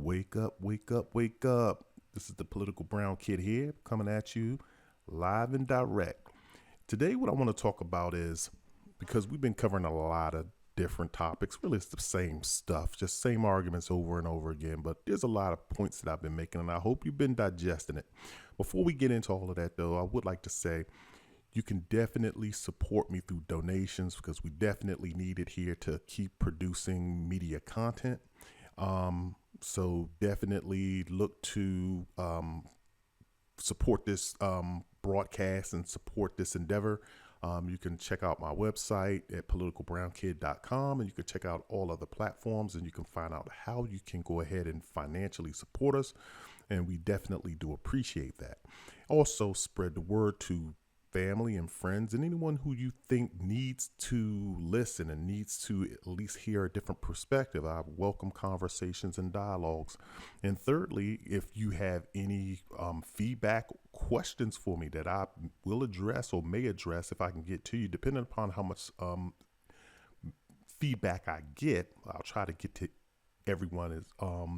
Wake up, wake up, wake up. This is the Political Brown Kid here, coming at you live and direct. Today, what I want to talk about is because we've been covering a lot of different topics, really, it's the same stuff, just same arguments over and over again. But there's a lot of points that I've been making, and I hope you've been digesting it. Before we get into all of that, though, I would like to say you can definitely support me through donations because we definitely need it here to keep producing media content. So definitely look to support this broadcast and support this endeavor. You can check out my website at politicalbrownkid.com, and you can check out all other platforms, and you can find out how you can go ahead and financially support us. And we definitely do appreciate that. Also, spread the word to family and friends and anyone who you think needs to listen and needs to at least hear a different perspective. I welcome conversations and dialogues. And thirdly, if you have any feedback questions for me that I will address or may address if I can get to you, depending upon how much feedback I get, I'll try to get to everyone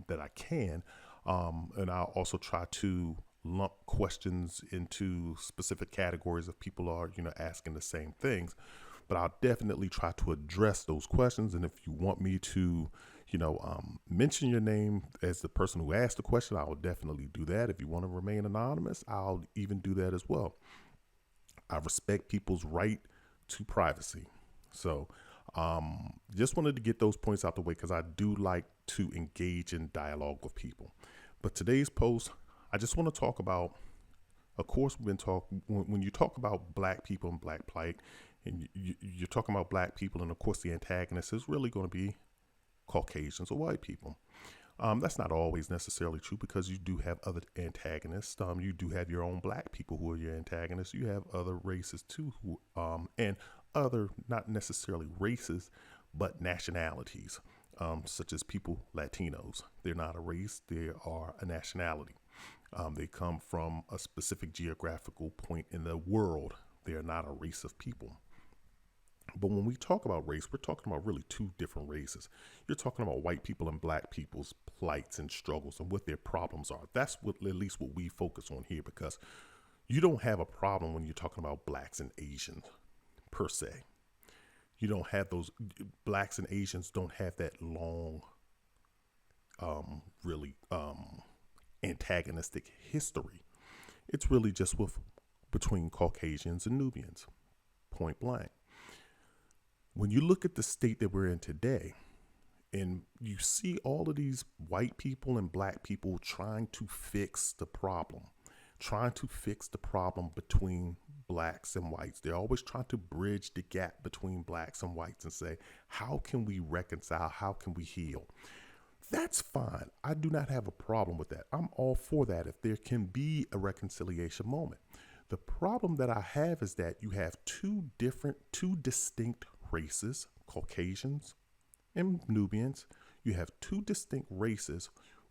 that I can. And I'll also try to lump questions into specific categories if people are, asking the same things. But I'll definitely try to address those questions. And if you want me to, mention your name as the person who asked the question, I will definitely do that. If you want to remain anonymous, I'll even do that as well. I respect people's right to privacy. So just wanted to get those points out the way because I do like to engage in dialogue with people. But today's post, I just want to talk about, of course, when you talk about black people and black plight, and you're talking about black people, and of course the antagonist is really going to be Caucasians or white people. That's not always necessarily true because you do have other antagonists. You do have your own black people who are your antagonists. You have other races too, and other, not necessarily races, but nationalities, such as people, Latinos. They're not a race, they are a nationality. They come from a specific geographical point in the world. They are not a race of people. But when we talk about race, we're talking about really two different races. You're talking about white people and black people's plights and struggles and what their problems are. That's at least what we focus on here, because you don't have a problem when you're talking about blacks and Asians per se. You don't have those. Blacks and Asians don't have that long, really antagonistic history. It's really just between Caucasians and Nubians, point blank. When you look at the state that we're in today, and you see all of these white people and black people trying to fix the problem between blacks and whites. They're always trying to bridge the gap between blacks and whites and say, how can we reconcile? How can we heal? That's fine. I do not have a problem with that. I'm all for that if there can be a reconciliation moment. The problem that I have is that you have two distinct races, Caucasians and Nubians. You have two distinct races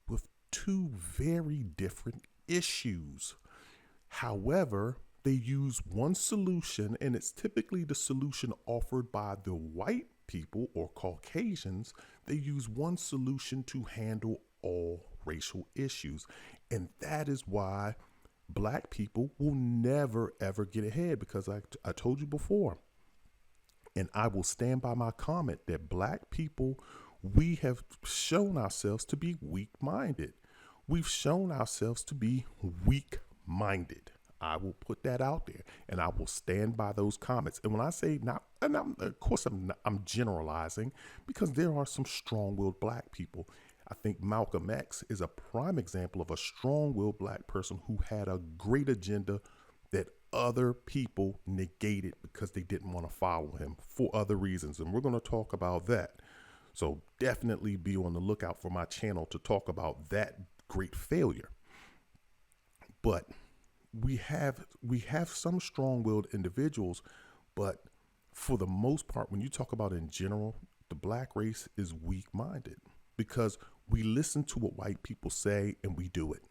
with two very different issues. However, they use one solution, and it's typically the solution offered by the white people or Caucasians. They use one solution to handle all racial issues. And that is why black people will never, ever get ahead, because I told you before, and I will stand by my comment that black people, we have shown ourselves to be weak-minded. We've shown ourselves to be weak-minded. I will put that out there, and I will stand by those comments. And when I say not, and I'm generalizing, because there are some strong-willed black people. I think Malcolm X is a prime example of a strong-willed black person who had a great agenda that other people negated because they didn't want to follow him for other reasons. And we're going to talk about that. So definitely be on the lookout for my channel to talk about that great failure. But we have some strong-willed individuals, but for the most part, when you talk about in general, the black race is weak-minded because we listen to what white people say and we do it.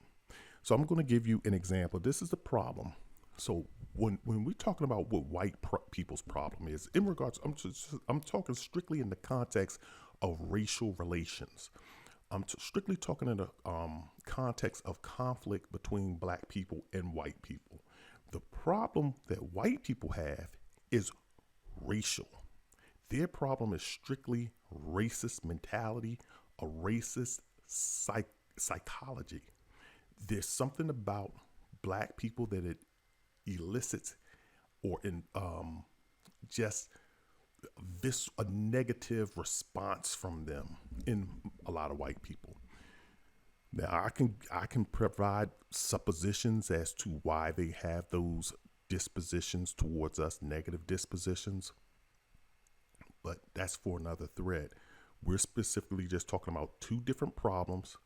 So I'm going to give you an example. This is the problem. So when we're talking about what white people's problem is, in regards, I'm talking strictly in the context of racial relations. strictly talking in the context of conflict between black people and white people. The problem that white people have is racial. Their problem is strictly racist mentality, a racist psychology. There's something about black people that it elicits or in just this a negative response from them in a lot of white people. Now I can provide suppositions as to why they have those dispositions towards us, negative dispositions, but that's for another thread. We're specifically just talking about two different problems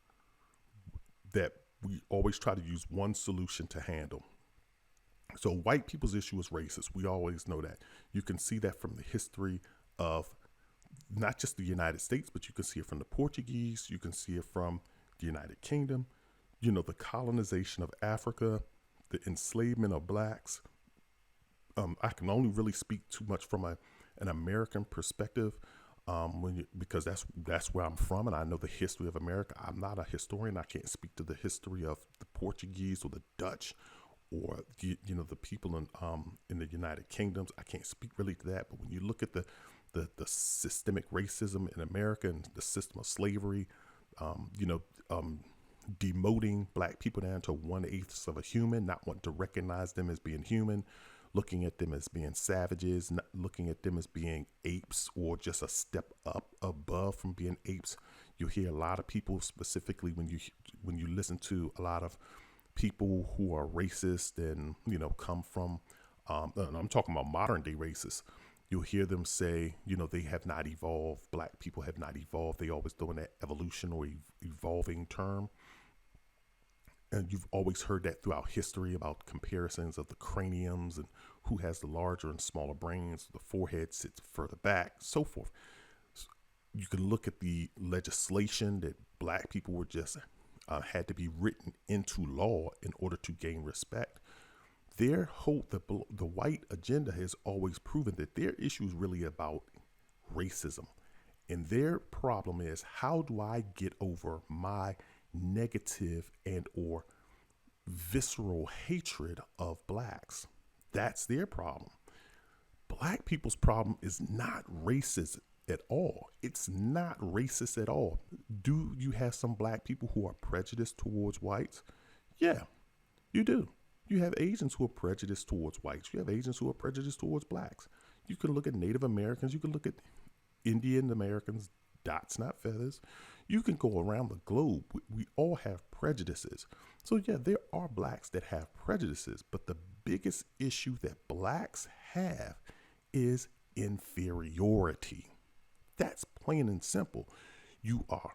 that we always try to use one solution to handle. So white people's issue is racist. We always know that. You can see that from the history of not just the United States, but you can see it from the Portuguese. You can see it from the United Kingdom. You know, the colonization of Africa, the enslavement of blacks. I can only really speak too much from an American perspective, because that's where I'm from, and I know the history of America. I'm not a historian. I can't speak to the history of the Portuguese or the Dutch, or the people in the United Kingdoms. I can't speak really to that. But when you look at the systemic racism in America and the system of slavery, demoting black people down to 1/8 of a human, not wanting to recognize them as being human, looking at them as being savages, not looking at them as being apes or just a step up above from being apes. You hear a lot of people, specifically when you listen to a lot of people who are racist and come from I'm talking about modern day racists. You'll hear them say, they have not evolved. Black people have not evolved. They always throw in that evolution or evolving term. And you've always heard that throughout history about comparisons of the craniums and who has the larger and smaller brains. The forehead sits further back, so forth. So you can look at the legislation that black people were just had to be written into law in order to gain respect. The white agenda has always proven that their issue is really about racism. And their problem is, how do I get over my negative and or visceral hatred of blacks? That's their problem. Black people's problem is not racist at all. It's not racist at all. Do you have some black people who are prejudiced towards whites? Yeah, you do. You have Asians who are prejudiced towards whites. You have Asians who are prejudiced towards blacks. You can look at Native Americans. You can look at Indian Americans, dots, not feathers. You can go around the globe. We all have prejudices. So yeah, there are blacks that have prejudices, but the biggest issue that blacks have is inferiority. That's plain and simple. You are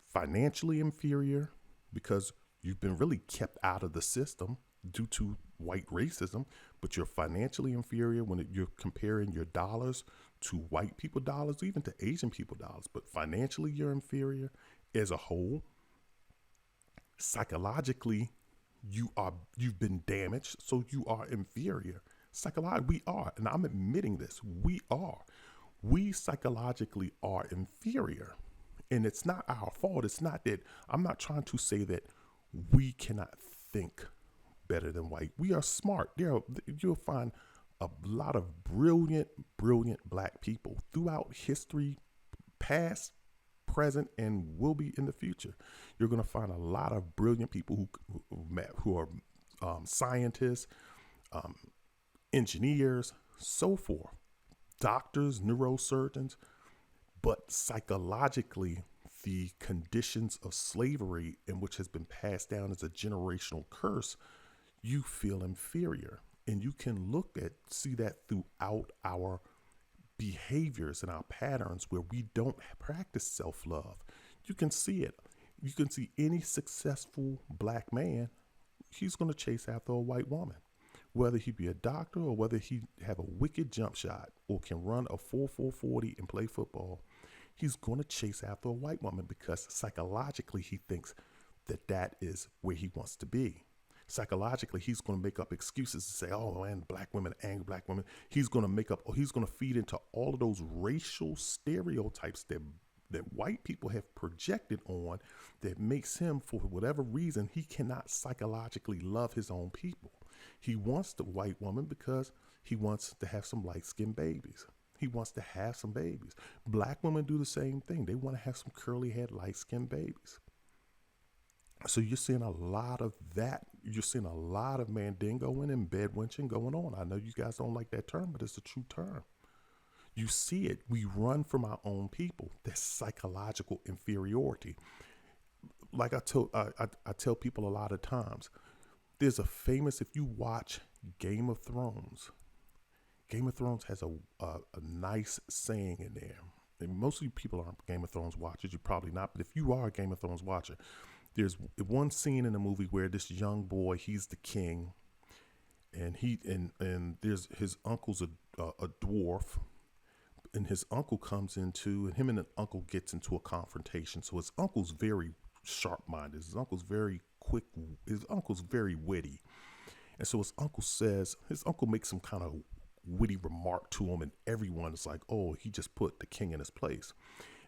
financially inferior because you've been really kept out of the system due to white racism, but you're financially inferior when you're comparing your dollars to white people dollars, even to Asian people dollars. But financially, you're inferior as a whole. Psychologically, you've been damaged, so you are inferior. Psychologically, we are, and I'm admitting this, we psychologically are inferior. And it's not our fault. It's not that, I'm not trying to say that we cannot think better than white. We are smart. You'll find a lot of brilliant black people throughout history, past, present, and will be in the future. You're going to find a lot of brilliant people who are scientists, engineers, so forth, doctors, neurosurgeons. But psychologically, the conditions of slavery, in which has been passed down as a generational curse, you feel inferior. And you can see that throughout our behaviors and our patterns where we don't practice self-love. You can see it. You can see any successful black man, he's going to chase after a white woman, whether he be a doctor or whether he have a wicked jump shot or can run a 4.40 and play football. He's going to chase after a white woman because psychologically he thinks that is where he wants to be. Psychologically, he's going to make up excuses to say, oh, man, black women, angry black women. He's going to feed into all of those racial stereotypes that that white people have projected on that makes him, for whatever reason, he cannot psychologically love his own people. He wants the white woman because he wants to have some light-skinned babies. He wants to have some babies. Black women do the same thing. They want to have some curly-haired, light-skinned babies. So you're seeing a lot of that. You're seeing a lot of mandingoing and bedwenching going on. I know you guys don't like that term, but it's a true term. You see it. We run from our own people. That's psychological inferiority. Like I tell people a lot of times, there's a famous, if you watch Game of Thrones has a nice saying in there. And most of you people aren't Game of Thrones watchers. You're probably not. But if you are a Game of Thrones watcher, there's one scene in the movie where this young boy, he's the king, and there's his uncle's a dwarf, and his uncle comes into, and him and the uncle gets into a confrontation. So his uncle's very sharp-minded. His uncle's very quick. His uncle's very witty, and so his uncle makes some kind of witty remark to him, and everyone is like, "Oh, he just put the king in his place."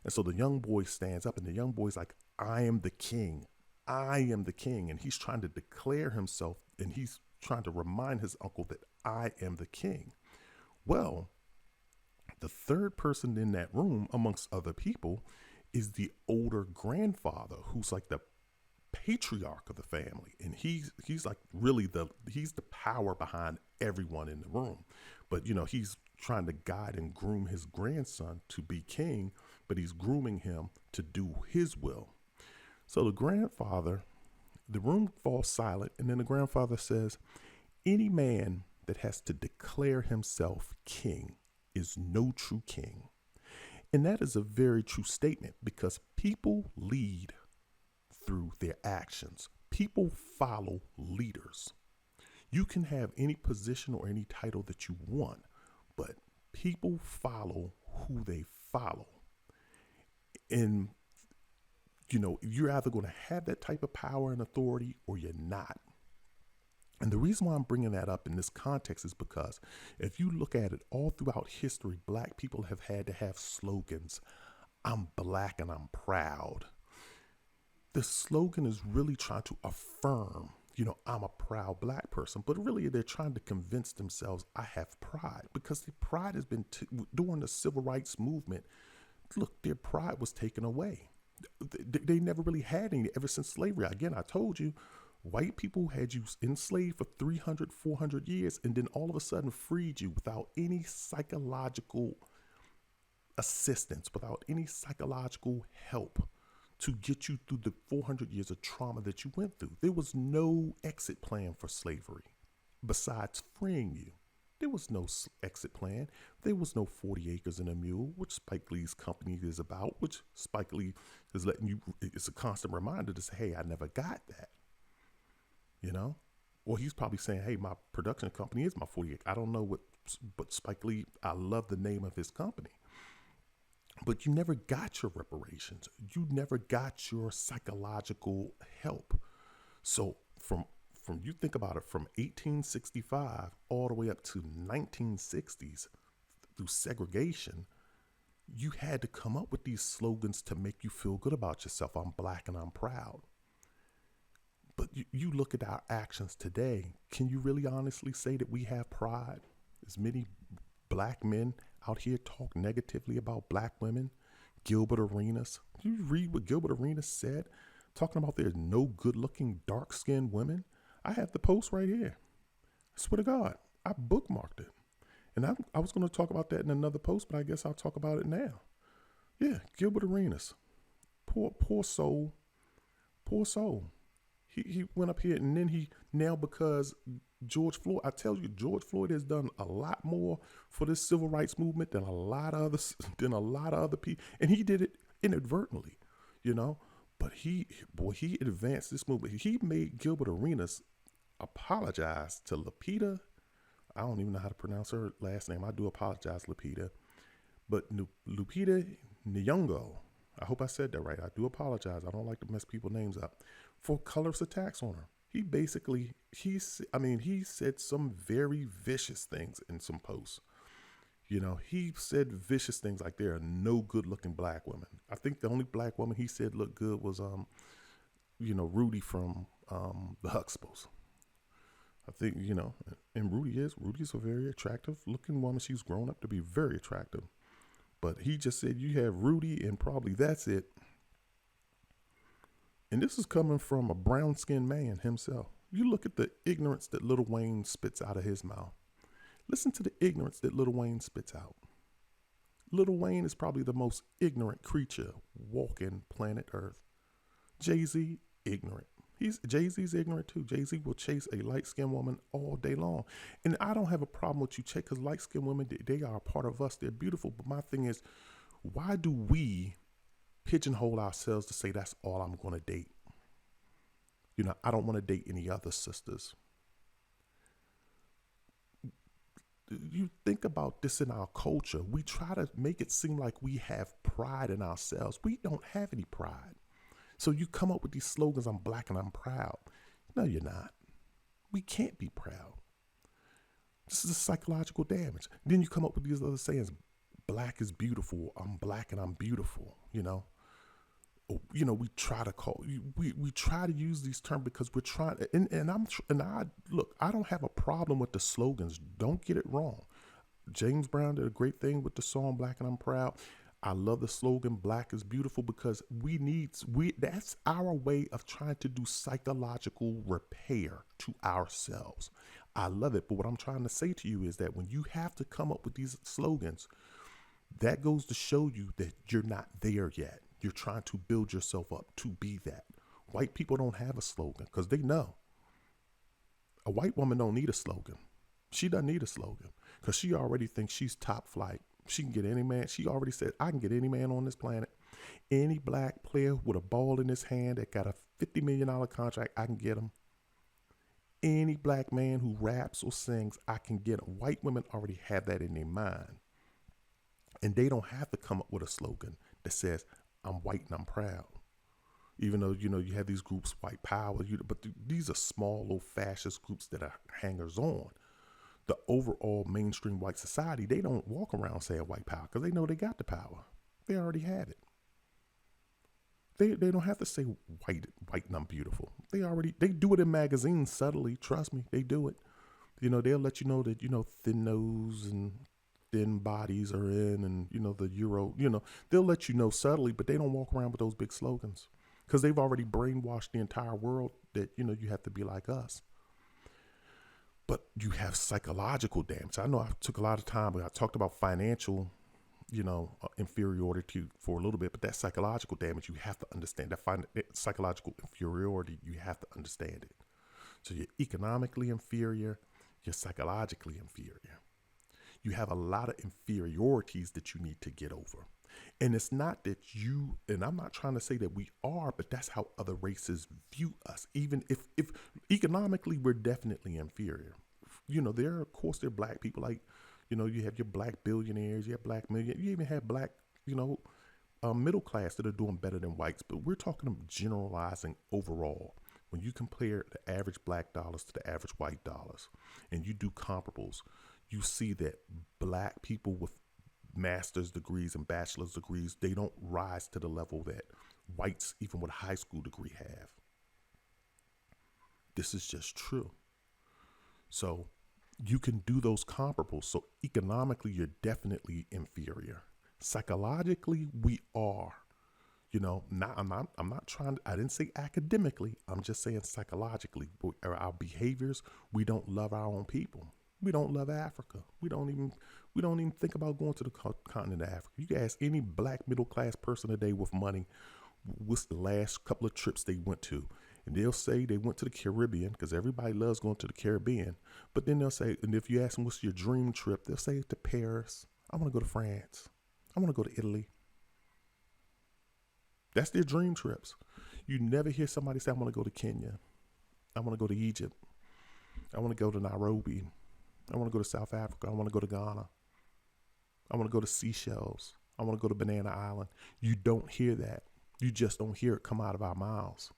And so the young boy stands up, and the young boy's like, "I am the king. I am the king." And he's trying to declare himself, and he's trying to remind his uncle that I am the king. Well, the third person in that room, amongst other people, is the older grandfather, who's like the patriarch of the family. And he's like really he's the power behind everyone in the room. But, he's trying to guide and groom his grandson to be king, but he's grooming him to do his will. So the room falls silent, and then the grandfather says, "Any man that has to declare himself king is no true king." And that is a very true statement, because people lead through their actions. People follow leaders. You can have any position or any title that you want, but people follow who they follow. And you're either going to have that type of power and authority or you're not. And the reason why I'm bringing that up in this context is because if you look at it all throughout history, Black people have had to have slogans. I'm Black and I'm proud. The slogan is really trying to affirm, I'm a proud Black person, but really they're trying to convince themselves I have pride, because the pride has been during the civil rights movement. Look, their pride was taken away. They never really had any ever since slavery. Again, I told you, white people had you enslaved for 300, 400 years, and then all of a sudden freed you without any psychological assistance, without any psychological help to get you through the 400 years of trauma that you went through. There was no exit plan for slavery besides freeing you. There was no exit plan. There was no 40 acres and a mule, which Spike Lee's company is about, which Spike Lee is letting you, it's a constant reminder to say, hey, I never got that, Or he's probably saying, hey, my production company is my 40 acres. I don't know but Spike Lee, I love the name of his company. But you never got your reparations. You never got your psychological help. So from you think about it, from 1865 all the way up to 1960s through segregation, you had to come up with these slogans to make you feel good about yourself. I'm Black and I'm proud. But you look at our actions today, can you really honestly say that we have pride? As many Black men out here talk negatively about Black women. Gilbert Arenas. Did you read what Gilbert Arenas said? Talking about there's no good-looking, dark-skinned women. I have the post right here. I swear to God, I bookmarked it. And I was going to talk about that in another post, but I guess I'll talk about it now. Yeah, Gilbert Arenas. Poor soul. Poor soul. He went up here, and then now because George Floyd, I tell you, George Floyd has done a lot more for this civil rights movement than a lot of other people. And he did it inadvertently, But he advanced this movement. He made Gilbert Arenas apologize to Lupita. I don't even know how to pronounce her last name. I do apologize, Lupita. But Lupita Nyong'o, I hope I said that right. I do apologize. I don't like to mess people's names up. For colorist attacks on her. He said some very vicious things in some posts. He said vicious things like there are no good looking black women. I think the only black woman he said looked good was Rudy from the Huxtables. I think, and Rudy's a very attractive looking woman. She's grown up to be very attractive. But he just said you have Rudy and probably that's it. And this is coming from a brown skinned man himself. You look at the ignorance that Lil Wayne spits out of his mouth. Listen to the ignorance that Lil Wayne spits out. Lil Wayne is probably the most ignorant creature walking planet Earth. Jay-Z, ignorant. Jay-Z's ignorant too. Jay-Z will chase a light-skinned woman all day long. And I don't have a problem with you chase, because light-skinned women, they are a part of us. They're beautiful. But my thing is, why do we pigeonhole ourselves to say that's all I'm going to date? I don't want to date any other sisters. You think about this in our culture. We try to make it seem like we have pride in ourselves. We don't have any pride. So you come up with these slogans, I'm black and I'm proud. No, you're not. We can't be proud. This is a psychological damage. Then you come up with these other sayings, black is beautiful, I'm black and I'm beautiful, we try to we try to use these terms because we're trying, I don't have a problem with the slogans. Don't get it wrong. James Brown did a great thing with the song Black and I'm Proud. I love the slogan Black is Beautiful because that's our way of trying to do psychological repair to ourselves. I love it. But what I'm trying to say to you is that when you have to come up with these slogans, that goes to show you that you're not there yet. You're trying to build yourself up to be that. White people don't have a slogan because they know. A white woman don't need a slogan. She doesn't need a slogan because she already thinks she's top flight. She can get any man. She already said, I can get any man on this planet. Any black player with a ball in his hand that got a $50 million contract, I can get him. Any black man who raps or sings, I can get him. White women already have that in their mind. And they don't have to come up with a slogan that says, I'm white and I'm proud. Even though, you have these groups, white power, but these are small little fascist groups that are hangers on. The overall mainstream white society, they don't walk around saying white power because they know they got the power. They already have it. They don't have to say white and I'm beautiful. They do it in magazines subtly. Trust me, they do it. They'll let you know that, thin nose and thin bodies are in and, the Euro, they'll let you know subtly, but they don't walk around with those big slogans because they've already brainwashed the entire world that, you have to be like us. But you have psychological damage. I know I took a lot of time, but I talked about financial, inferiority for a little bit, but that psychological damage, you have to understand. That psychological inferiority, you have to understand it. So you're economically inferior, you're psychologically inferior. You have a lot of inferiorities that you need to get over. And it's not that and I'm not trying to say that we are, but that's how other races view us. Even if economically, we're definitely inferior. There are black people like, you have your black billionaires, you have black millionaires, you even have black, middle class that are doing better than whites. But we're talking generalizing overall. When you compare the average black dollars to the average white dollars and you do comparables, you see that black people with master's degrees and bachelor's degrees, they don't rise to the level that whites, even with a high school degree, have. This is just true. So you can do those comparables. So economically, you're definitely inferior. Psychologically, we are. I'm not trying to, I didn't say academically, I'm just saying psychologically. Our behaviors, we don't love our own people. We don't love Africa. We don't even think about going to the continent of Africa. You can ask any black middle class person today with money, what's the last couple of trips they went to? And they'll say they went to the Caribbean because everybody loves going to the Caribbean. But then they'll say, and if you ask them what's your dream trip, they'll say to Paris. I want to go to France. I want to go to Italy. That's their dream trips. You never hear somebody say, I want to go to Kenya. I want to go to Egypt. I want to go to Nairobi. I want to go to South Africa. I want to go to Ghana. I want to go to Seychelles. I want to go to Banana Island. You don't hear that. You just don't hear it come out of our mouths.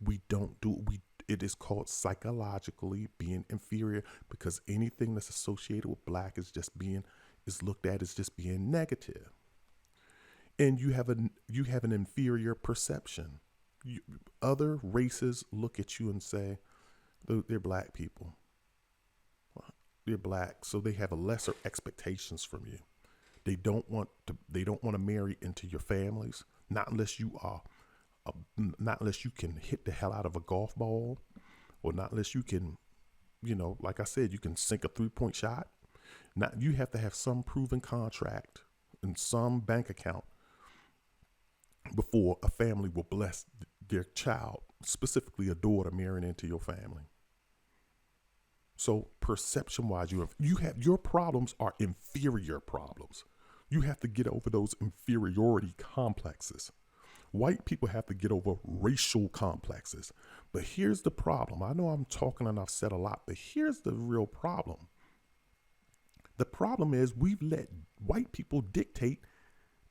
We don't do it. It is called psychologically being inferior because anything that's associated with black is is looked at as just being negative. And you have an inferior perception. Other races look at you and say, they're black people. They're black, so they have a lesser expectations from you. They don't want to marry into your families, not unless you are not unless you can hit the hell out of a golf ball, or not unless you can, like I said, you can sink a 3-point shot. Not, you have to have some proven contract and some bank account before a family will bless their child, specifically a daughter, marrying into your family. So perception-wise, you have your problems are inferior problems. You have to get over those inferiority complexes. White people have to get over racial complexes. But here's the problem. I know I'm talking and I've said a lot, but here's the real problem. The problem is we've let white people dictate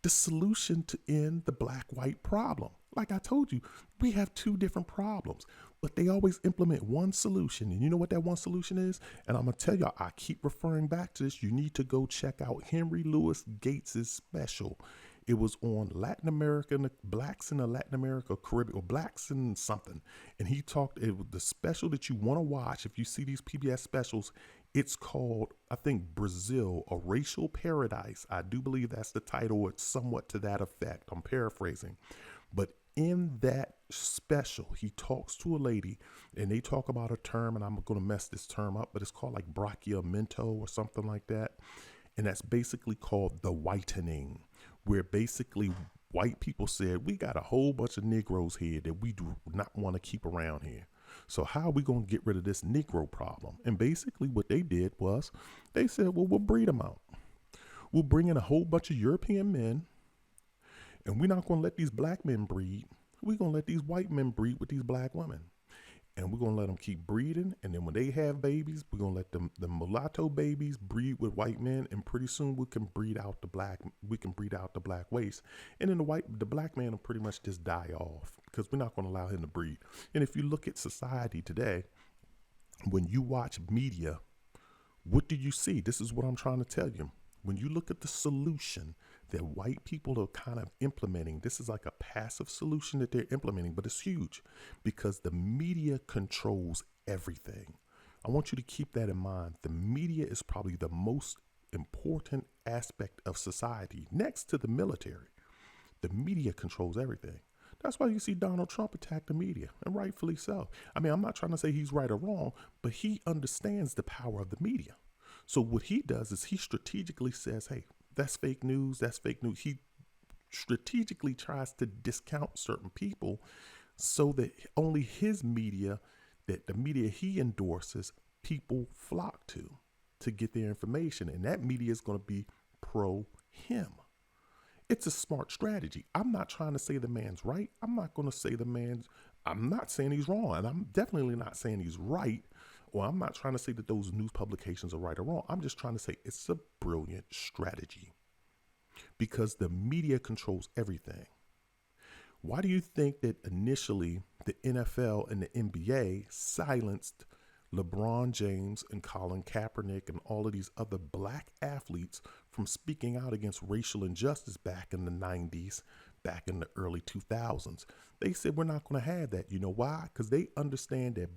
the solution to end the black-white problem. Like I told you, we have two different problems, but they always implement one solution. And you know what that one solution is? And I'm going to tell y'all, I keep referring back to this. You need to go check out Henry Louis Gates's special. It was on Latin America, blacks in the Latin America, Caribbean, or blacks in something. And he talked, it was the special that you want to watch. If you see these PBS specials, it's called, I think, Brazil, A Racial Paradise. I do believe that's the title. It's somewhat to that effect. I'm paraphrasing. But in that special, he talks to a lady and they talk about a term, and I'm going to mess this term up, but it's called like brachiamento or something like that. And that's basically called the whitening, where basically white people said, we got a whole bunch of Negroes here that we do not want to keep around here. So how are we going to get rid of this Negro problem? And basically what they did was they said, well, we'll breed them out. We'll bring in a whole bunch of European men, and we're not going to let these black men breed. We're going to let these white men breed with these black women. And we're going to let them keep breeding. And then when they have babies, we're going to let the mulatto babies breed with white men. And pretty soon we can breed out the black race. And then the black man will pretty much just die off because we're not going to allow him to breed. And if you look at society today, when you watch media, what do you see? This is what I'm trying to tell you. When you look at the solution that white people are kind of implementing, this is like a passive solution that they're implementing, but it's huge because the media controls everything. I want you to keep that in mind. The media is probably the most important aspect of society next to the military. The media controls everything. That's why you see Donald Trump attack the media, and rightfully so. I mean, I'm not trying to say he's right or wrong, but he understands the power of the media. So what he does is he strategically says, hey, that's fake news. That's fake news. He strategically tries to discount certain people so that only his media, that the media he endorses, people flock to get their information. And that media is going to be pro him. It's a smart strategy. I'm not trying to say the man's right. I'm not going to say I'm not saying he's wrong. And I'm definitely not saying he's right. Or I'm not trying to say that those news publications are right or wrong. I'm just trying to say it's a brilliant strategy because the media controls everything. Why do you think that initially the NFL and the NBA silenced LeBron James and Colin Kaepernick and all of these other black athletes from speaking out against racial injustice back in the 90s, back in the early 2000s? They said, we're not going to have that. You know why? Because they understand that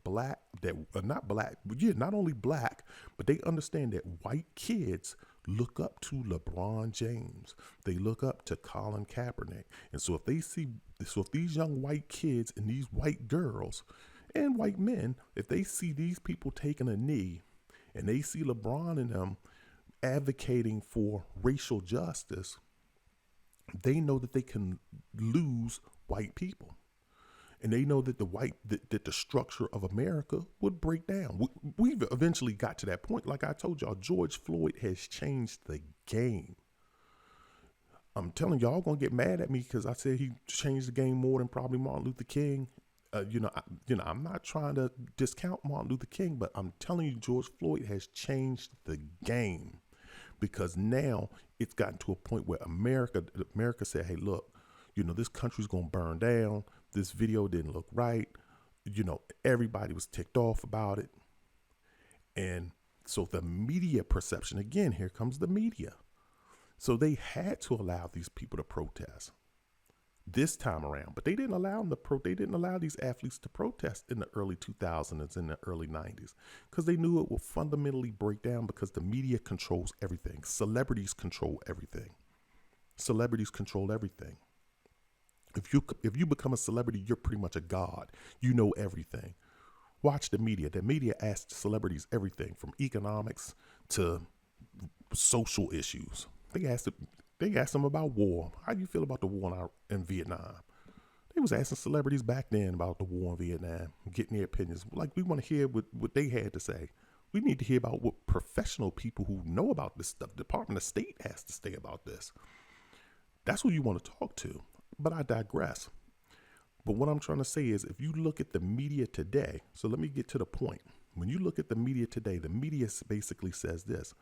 not only black, but they understand that white kids look up to LeBron James. They look up to Colin Kaepernick. And so if these young white kids and these white girls and white men, if they see these people taking a knee and they see LeBron and them advocating for racial justice, they know that they can lose white people. And they know that that the structure of America would break down. We've eventually got to that point. Like I told y'all, George Floyd has changed the game. I'm telling y'all going to get mad at me because I said he changed the game more than probably Martin Luther King. I'm not trying to discount Martin Luther King, but I'm telling you, George Floyd has changed the game because now it's gotten to a point where America said, hey, look, this country's going to burn down. This video didn't look right. Everybody was ticked off about it. And so the media perception, again, here comes the media. So they had to allow these people to protest this time around, but they didn't allow them they didn't allow these athletes to protest in the early 2000s, in the early 90s, because they knew it would fundamentally break down, because the media controls everything. Celebrities control everything. Celebrities control everything. If you become a celebrity, you're pretty much a god. You know everything. Watch the media. The media asks celebrities everything from economics to social issues. They asked them about war. How do you feel about the war in Vietnam? They was asking celebrities back then about the war in Vietnam, getting their opinions. Like, we want to hear what they had to say. We need to hear about what professional people who know about this stuff, Department of State, has to say about this. That's who you want to talk to. But I digress. But what I'm trying to say is, if you look at the media today, so let me get to the point. When you look at the media today, the media basically says this.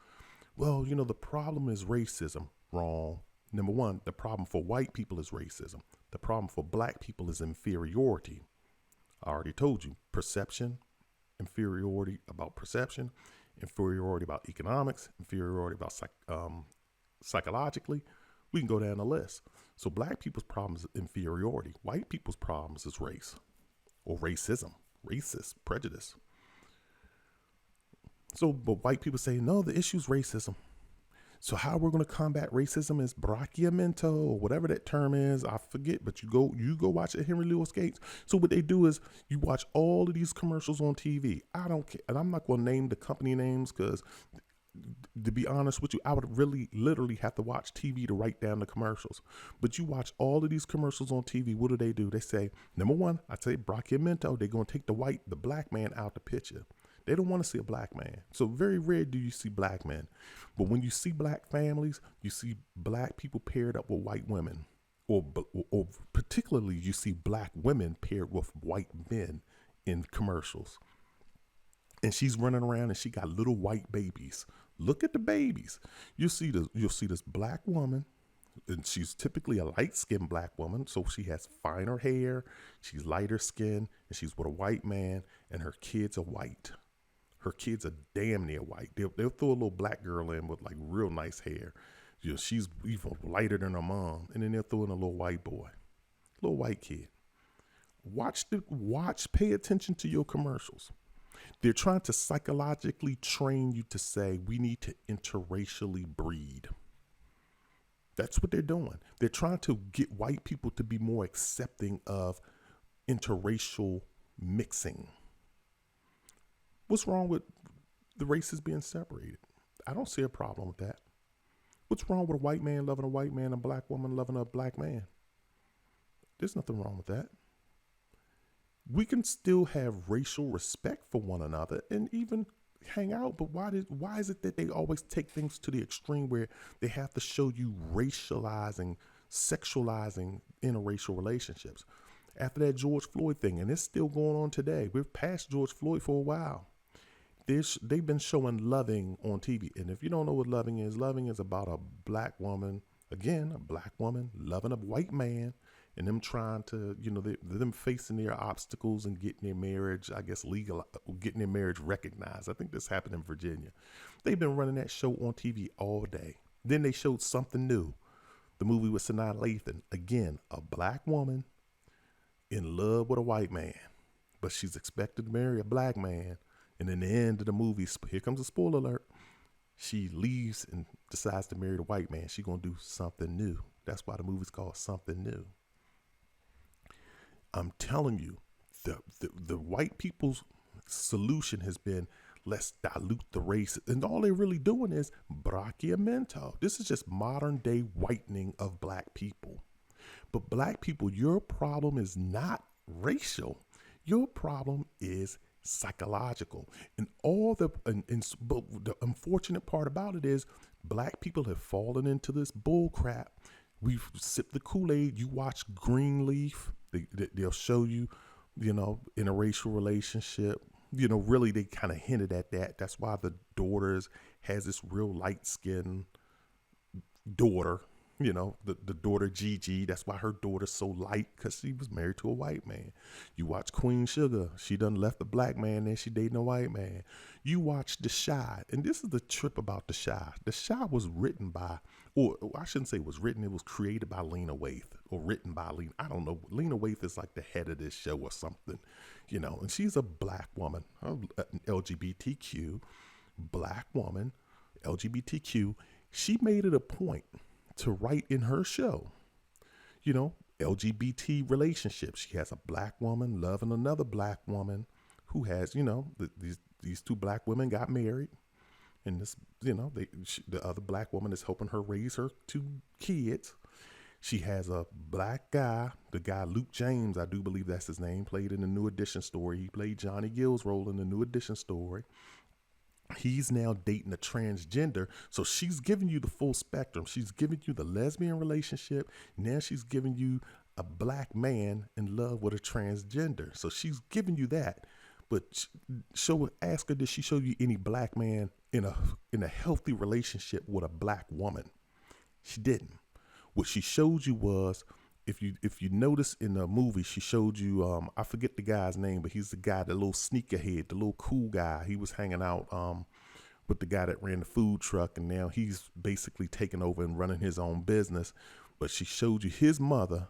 Well, the problem is racism. Wrong. Number one, the problem for white people is racism. The problem for black people is inferiority. I already told you, perception, inferiority about perception, inferiority about economics, inferiority about psychologically. We can go down the list. So black people's problem is inferiority. White people's problems is race or racism, racist, prejudice. So, but white people say, no, the issue is racism. So how we're going to combat racism is brachiamento, or whatever that term is. I forget, but you go watch it, Henry Louis Gates. So what they do is you watch all of these commercials on TV. I don't care. And I'm not going to name the company names, because to be honest with you, I would literally have to watch TV to write down the commercials. But you watch all of these commercials on TV. What do? They say, number one, I'd say brachiamento. They're going to take the black man out the picture. They don't want to see a black man. So very rare do you see black men. But when you see black families, you see black people paired up with white women. Or particularly you see black women paired with white men in commercials. And she's running around and she got little white babies. Look at the babies. You'll see this black woman, and she's typically a light-skinned black woman, so she has finer hair, she's lighter skin, and she's with a white man, and her kids are white. Her kids are damn near white. They'll throw a little black girl in with like real nice hair. She's even lighter than her mom, and then they'll throw in a little white boy, little white kid. Pay attention to your commercials. They're trying to psychologically train you to say, we need to interracially breed. That's what they're doing. They're trying to get white people to be more accepting of interracial mixing. What's wrong with the races being separated? I don't see a problem with that. What's wrong with a white man loving a white man, a black woman loving a black man? There's nothing wrong with that. We can still have racial respect for one another and even hang out, but why is it that they always take things to the extreme where they have to show you racializing, sexualizing interracial relationships? After that George Floyd thing, and it's still going on today. We've passed George Floyd for a while. They've been showing loving on TV. And if you don't know what loving is about a black woman, again, a black woman loving a white man, and them trying to, them facing their obstacles and getting their marriage, I guess, legal, getting their marriage recognized. I think this happened in Virginia. They've been running that show on TV all day. Then they showed something new. The movie with Sanaa Lathan. Again, a black woman in love with a white man, but she's expected to marry a black man. And in the end of the movie, here comes a spoiler alert, she leaves and decides to marry the white man. She's going to do something new. That's why the movie's called Something New. I'm telling you, the white people's solution has been, let's dilute the race. And all they're really doing is brachiamento. This is just modern day whitening of black people. But black people, your problem is not racial. Your problem is psychological. And the unfortunate part about it is black people have fallen into this bull crap. We've sipped the Kool-Aid. You watch Greenleaf. They'll show you, in a racial relationship, really they kind of hinted at that. That's why the daughters has this real light skinned daughter, the daughter Gigi. That's why her daughter's so light, because she was married to a white man. You watch Queen Sugar. She done left the black man and she dating a white man. You watch The Chi. And this is the trip about The Chi. The Chi was written by or I shouldn't say it was written, it was created by Lena Waithe or written by Lena. I don't know. Lena Waithe is like the head of this show or something, and she's a black woman, LGBTQ, black woman, LGBTQ. She made it a point to write in her show, LGBT relationships. She has a black woman loving another black woman who has, these two black women got married. And this, the other black woman is helping her raise her two kids. She has a black guy, the guy Luke James, I do believe that's his name, played in the New Edition story. He played Johnny Gill's role in the New Edition story. He's now dating a transgender. So she's giving you the full spectrum. She's giving you the lesbian relationship. Now she's giving you a black man in love with a transgender. So she's giving you that. But ask her, did she show you any black man in a healthy relationship with a black woman? She didn't. What she showed you was, if you notice in the movie, she showed you, I forget the guy's name, but he's the guy, the little sneakerhead, the little cool guy. He was hanging out with the guy that ran the food truck, and now he's basically taking over and running his own business. But she showed you his mother.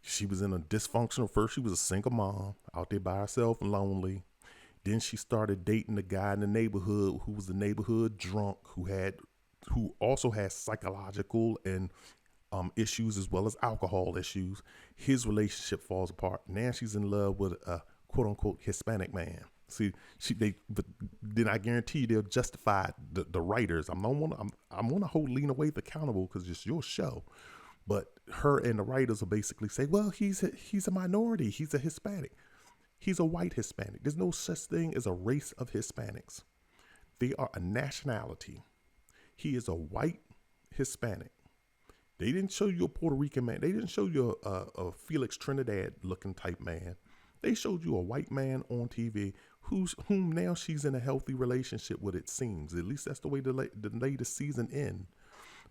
She was in a dysfunctional, first she was a single mom out there by herself and lonely. Then she started dating the guy in the neighborhood who was the neighborhood drunk, who also has psychological and issues as well as alcohol issues. His relationship falls apart. Now she's in love with a quote unquote Hispanic man. See, but then I guarantee you they'll justify the writers. I'm gonna hold Lena Waithe accountable because it's your show. But her and the writers will basically say, well, he's a minority. He's a Hispanic. He's a white Hispanic. There's no such thing as a race of Hispanics. They are a nationality. He is a white Hispanic. They didn't show you a Puerto Rican man. They didn't show you a Felix Trinidad looking type man. They showed you a white man on TV whom now she's in a healthy relationship with, it seems. At least that's the way the latest season ends.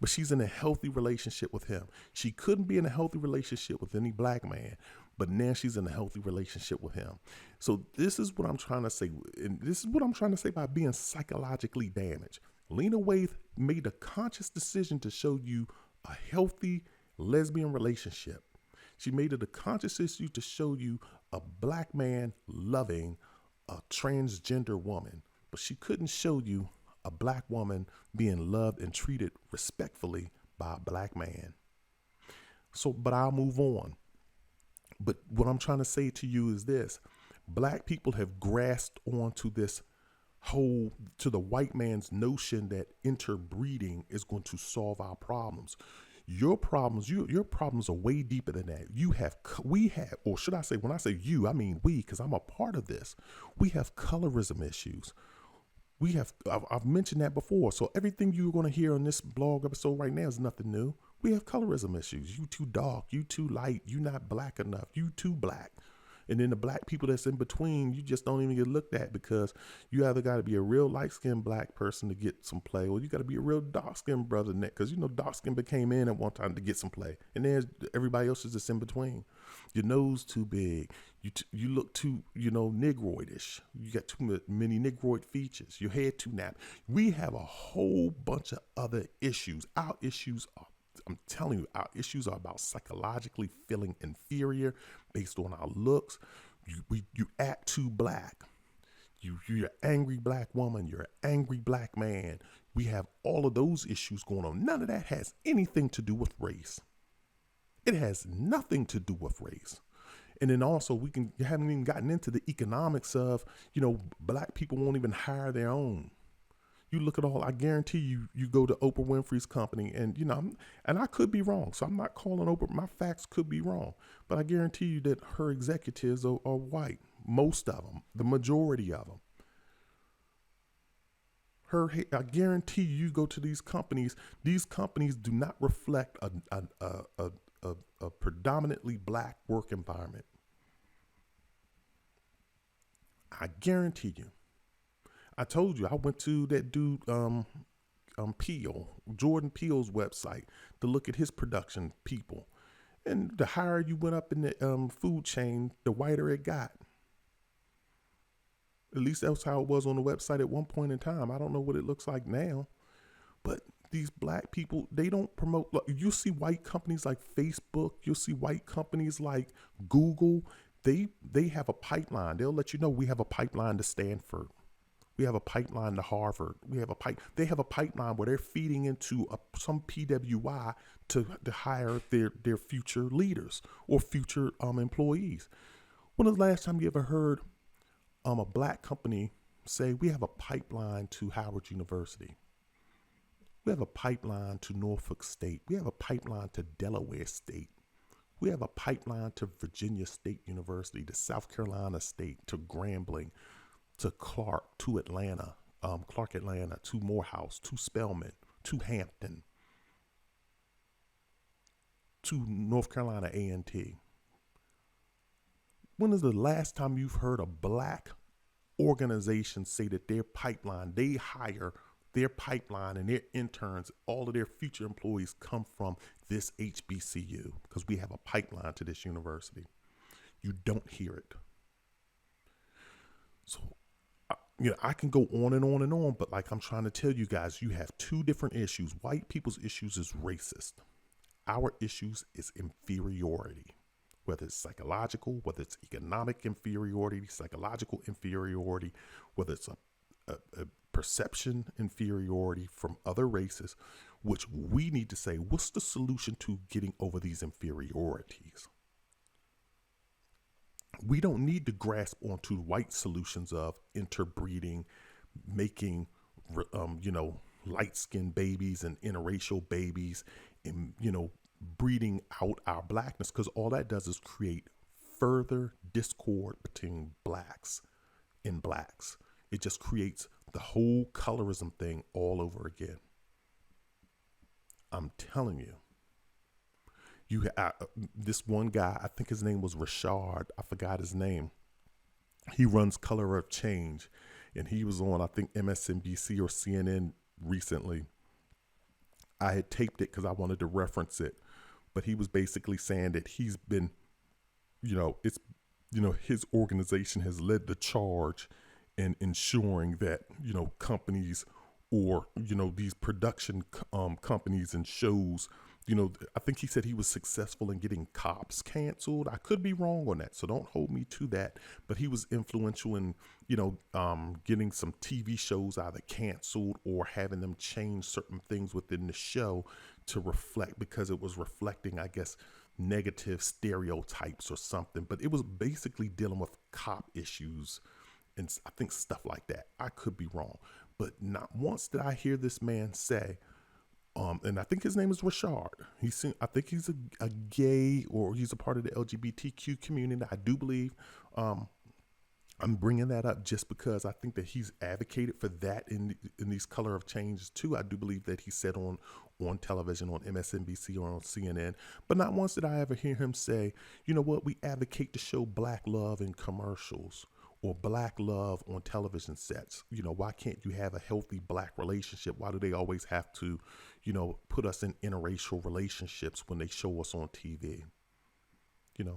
But she's in a healthy relationship with him. She couldn't be in a healthy relationship with any black man, but now she's in a healthy relationship with him. So this is what I'm trying to say. And this is what I'm trying to say by being psychologically damaged. Lena Waithe made a conscious decision to show you a healthy lesbian relationship. She made it a conscious issue to show you a black man loving a transgender woman, but she couldn't show you a black woman being loved and treated respectfully by a black man. So, but I'll move on. But what I'm trying to say to you is this: black people have grasped onto this to the white man's notion that interbreeding is going to solve our problems. Your problems are way deeper than that. We have, or should I say, when I say you, I mean we, because I'm a part of this. We have colorism issues. I've mentioned that before. So everything you're going to hear on this blog episode right now is nothing new. We have colorism issues. You too dark, you too light, you not black enough, you too black. And then the black people that's in between, you just don't even get looked at, because you either got to be a real light-skinned black person to get some play, or you got to be a real dark-skinned brother, because dark skin became in at one time to get some play, and then everybody else is just in between. Your nose too big, you look too negroidish, you got too many negroid features, your hair too nappy. We have a whole bunch of other issues. Our issues are, I'm telling you, our issues are about psychologically feeling inferior based on our looks. You act too black. You're an angry black woman. You're an angry black man. We have all of those issues going on. None of that has anything to do with race. It has nothing to do with race. And then also you haven't even gotten into the economics of, black people won't even hire their own. You look at I guarantee you go to Oprah Winfrey's company, and and I could be wrong, so I'm not calling Oprah. My facts could be wrong, but I guarantee you that her executives are white, most of them, the majority of them. I guarantee you go to these companies do not reflect a predominantly black work environment. I guarantee you. I told you, I went to that dude, Jordan Peele's website to look at his production people. And the higher you went up in the food chain, the whiter it got. At least that's how it was on the website at one point in time. I don't know what it looks like now. But these black people, they don't promote. Look, you see white companies like Facebook, you'll see white companies like Google. They have a pipeline. They'll let you know we have a pipeline to Stanford. We have a pipeline to Harvard. They have a pipeline where they're feeding into some PWI to hire their future leaders or future employees. When was the last time you ever heard a black company say we have a pipeline to Howard University? We have a pipeline to Norfolk State. We have a pipeline to Delaware State. We have a pipeline to Virginia State University, to South Carolina State, to Grambling, to Clark, to Atlanta, Clark Atlanta, to Morehouse, to Spelman, to Hampton, to North Carolina A&T. When is the last time you've heard a black organization say that their pipeline, they hire their pipeline and their interns, all of their future employees come from this HBCU because we have a pipeline to this university? You don't hear it. So, I can go on and on and on, but like I'm trying to tell you guys, you have two different issues. White people's issues is racist. Our issues is inferiority, whether it's psychological, whether it's economic inferiority, psychological inferiority, whether it's a perception inferiority from other races, which we need to say, what's the solution to getting over these inferiorities? We don't need to grasp onto white solutions of interbreeding, making, light-skinned babies and interracial babies and, breeding out our blackness, because all that does is create further discord between blacks and blacks. It just creates the whole colorism thing all over again. I'm telling you. This one guy, I think his name was Rashard. I forgot his name. He runs Color of Change, and he was on, I think, MSNBC or CNN recently. I had taped it because I wanted to reference it, but he was basically saying that he's been, his organization has led the charge in ensuring that, companies or, these production companies and shows, I think he said he was successful in getting Cops canceled. I could be wrong on that, so don't hold me to that. But he was influential in, getting some TV shows either canceled or having them change certain things within the show to reflect, because it was reflecting, I guess, negative stereotypes or something. But it was basically dealing with cop issues and I think stuff like that. I could be wrong, but not once did I hear this man say, and I think his name is Rashard. I think he's a gay, or he's a part of the LGBTQ community. I do believe, I'm bringing that up just because I think that he's advocated for that in these Color of Changes too. I do believe that he said on television, on MSNBC or on CNN, but not once did I ever hear him say, you know what, we advocate to show black love in commercials or black love on television sets. Why can't you have a healthy black relationship? Why do they always have to, put us in interracial relationships when they show us on TV?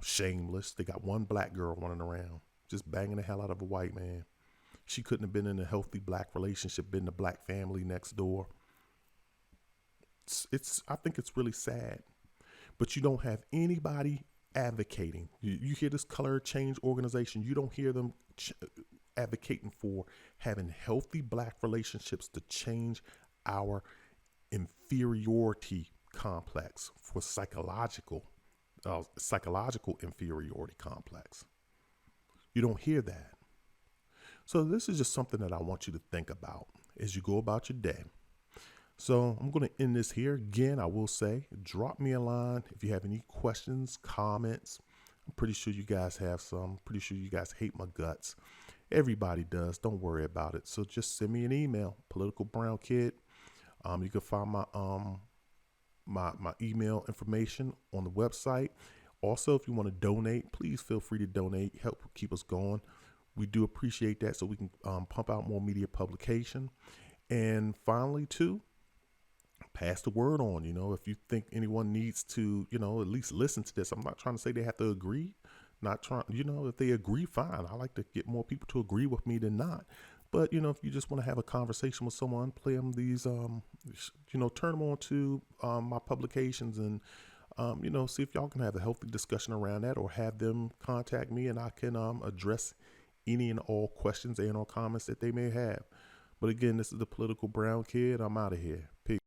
Shameless. They got one black girl running around, just banging the hell out of a white man. She couldn't have been in a healthy black relationship, been the black family next door. I think it's really sad, but you don't have anybody advocating. You hear this Color Change organization, you don't hear them advocating for having healthy black relationships to change our inferiority complex, for psychological inferiority complex. You don't hear that. So this is just something that I want you to think about as you go about your day. So I'm going to end this here. Again, I will say, drop me a line if you have any questions, comments. I'm pretty sure you guys have some. I'm pretty sure you guys hate my guts. Everybody does. Don't worry about it. So just send me an email, politicalbrownkid. You can find my email information on the website. Also, if you want to donate, please feel free to donate. Help keep us going. We do appreciate that, so we can pump out more media publication. And finally, too, pass the word on. If you think anyone needs to, at least listen to this. I'm not trying to say they have to agree. Not trying, if they agree, fine. I like to get more people to agree with me than not. But if you just want to have a conversation with someone, play them these, turn them on to my publications, and see if y'all can have a healthy discussion around that, or have them contact me, and I can address any and all questions and or comments that they may have. But again, this is the Political Brown Kid. I'm out of here. Peace.